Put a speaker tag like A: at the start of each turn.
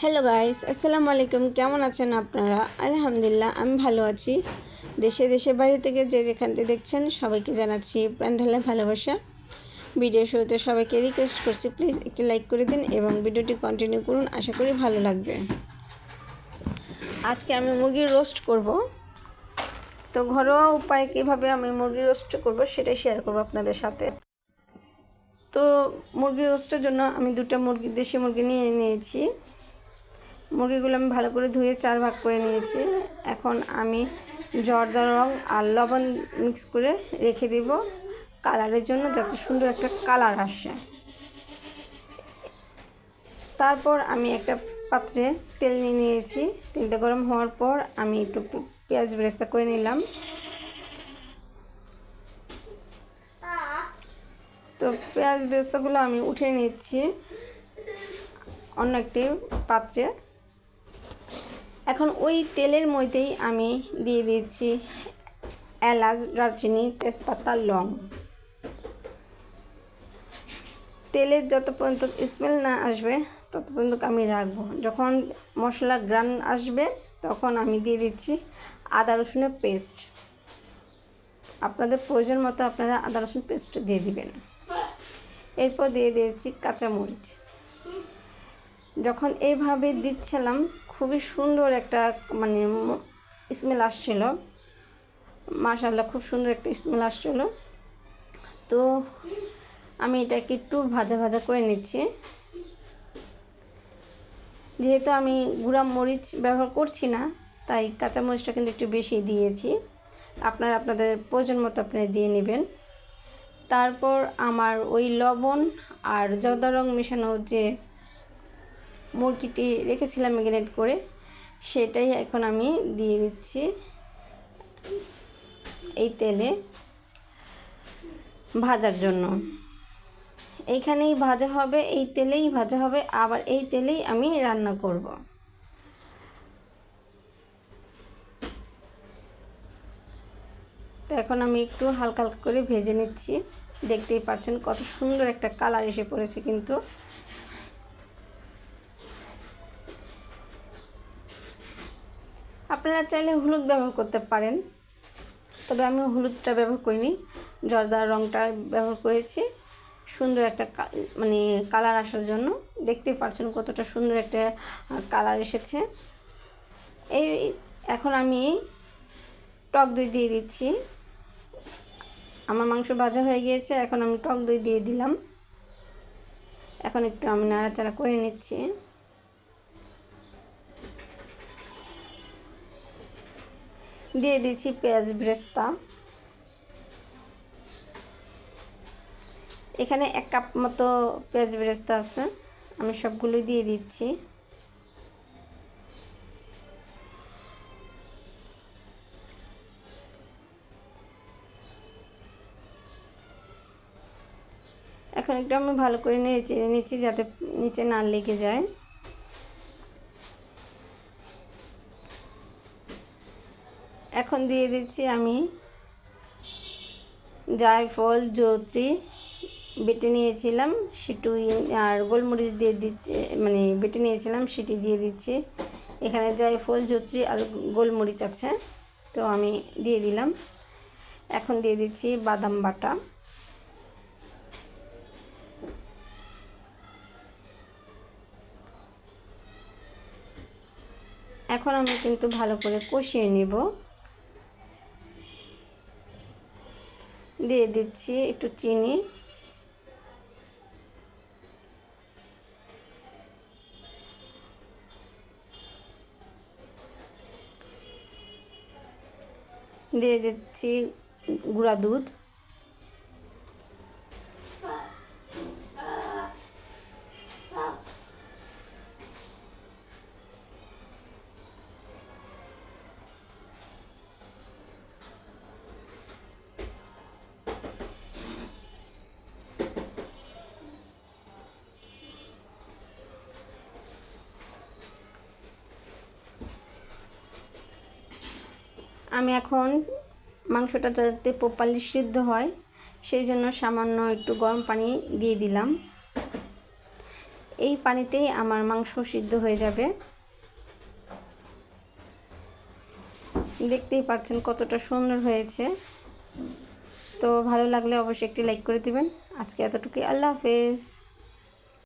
A: Hello guys, আসসালামু আলাইকুম। কেমন আছেন আপনারা? আলহামদুলিল্লাহ, আমি ভালো আছি। দেশে দেশে বাইরে থেকে যে যেখান থেকে দেখছেন সবাইকে জানাচ্ছি প্রাণ ঢালা ভালোবাসা। ভিডিও শুরুতে সবাইকে রিকোয়েস্ট করছি, প্লিজ একটি লাইক করে দিন এবং ভিডিওটি কন্টিনিউ করুন। আশা করি ভালো লাগবে। আজকে আমি মুরগির রোস্ট করব। তো ঘরোয়া উপায়ে কীভাবে আমি মুরগির রোস্ট করব সেটাই শেয়ার করব আপনাদের সাথে। তো মুরগির রোস্টের জন্য আমি দেশি মুরগি নিয়েছি। মুরগিগুলো আমি ভালো করে ধুয়ে 4 ভাগ করে নিয়েছি। এখন আমি জর্দা রং আর লবণ মিক্স করে রেখে দেব কালারের জন্য, যাতে সুন্দর একটা কালার আসে। তারপর আমি একটা পাত্রে তেল নিয়েছি। তেলটা গরম হওয়ার পর আমি একটু পেঁয়াজ বেরেস্তা করে নিলাম। তো পেঁয়াজ বেরেস্তাগুলো আমি উঠিয়ে নিচ্ছি অন্য একটি পাত্রে। এখন ওই তেলের মধ্যেই আমি দিয়ে দিচ্ছি এলাচ, দারচিনি, তেজপাতা, লং। তেলের যত পর্যন্ত স্মেল না আসবে তত পর্যন্ত আমি রাখবো। যখন মশলা গ্রান আসবে তখন আমি দিয়ে দিচ্ছি আদা রসুনের পেস্ট। আপনাদের প্রয়োজন মতো আপনারা আদা রসুন পেস্ট দিয়ে দিবেন। এরপর দিয়ে দিয়েছি কাঁচামরিচ। যখন এইভাবে দিচ্ছিলাম খুবই সুন্দর একটা স্মেল আসছিল। মাশাআল্লাহ, খুব সুন্দর একটা স্মেল আসছিল। তো আমি এটাকে একটু ভাজা ভাজা করে নিচ্ছি। যেহেতু আমি গুঁড়া মরিচ ব্যবহার করছি না, তাই কাঁচা মরিচটা কিন্তু একটু বেশি দিয়েছি। আপনারা আপনাদের প্রয়োজন মতো আপনি দিয়ে নেবেন। তারপর আমার ওই লবণ আর জর্দা রং মেশানো যে মুরগিটি রেখেছিলাম ম্যারিনেট করে, সেটাই এখন আমি দিয়ে দিচ্ছি এই তেলে ভাজার জন্য। এইখানেই ভাজা হবে, এই তেলেই ভাজা হবে, আবার এই তেলেই আমি রান্না করব। তো এখন আমি একটু হালকা হালকা করে ভেজে নিচ্ছি। দেখতেই পাচ্ছেন কত সুন্দর একটা কালার এসে পড়েছে। কিন্তু আপনারা চাইলে হলুদ ব্যবহার করতে পারেন, তবে আমি হলুদটা ব্যবহার করিনি, জর্দার রঙটা ব্যবহার করেছি সুন্দর একটা কালার আসার জন্য। দেখতেই পাচ্ছেন কতটা সুন্দর একটা কালার এসেছে। এখন আমি টক দই দিয়ে দিচ্ছি। আমার মাংস ভাজা হয়ে গিয়েছে, এখন আমি টক দই দিয়ে দিলাম। এখন একটু আমি নাড়াচাড়া করে নিচ্ছি। দিয়ে দিচ্ছি পেঁয়াজ বেরেস্তা। এখানে 1 কাপ মতো পেঁয়াজ বেরেস্তা আছে, আমি সবগুলোই দিয়ে দিচ্ছি। এখন একটু আমি ভালো করে নেড়ে নিচ্ছি যাতে নিচে না লেগে যায়। এখন দিয়ে দিচ্ছি আমি জায়ফল, জয়ত্রী বেটে নিয়েছিলাম সেটু, আর গোলমরিচ দিয়ে দিচ্ছি, বেটে নিয়েছিলাম সেটি দিয়ে দিচ্ছি। এখানে জায়ফল, জয়ত্রী আর গোলমরিচ আছে, তো আমি দিয়ে দিলাম। এখন দিয়ে দিচ্ছি বাদাম বাটা। এখন আমি কিন্তু ভালো করে কষিয়ে নেব। দিয়ে দিচ্ছি একটু চিনি। দিয়ে দিচ্ছি গুঁড়া দুধ। আমি এখন মাংসটা যাতে প্রপারলি সিদ্ধ হয় সেই জন্য সামান্য একটু গরম পানি দিয়ে দিলাম। এই পানিতেই আমার মাংস সিদ্ধ হয়ে যাবে। দেখতেই পাচ্ছেন কতটা সুন্দর হয়েছে। তো ভালো লাগলে অবশ্যই একটি লাইক করে দিবেন। আজকে এতটুকুই। আল্লাহ হাফেজ।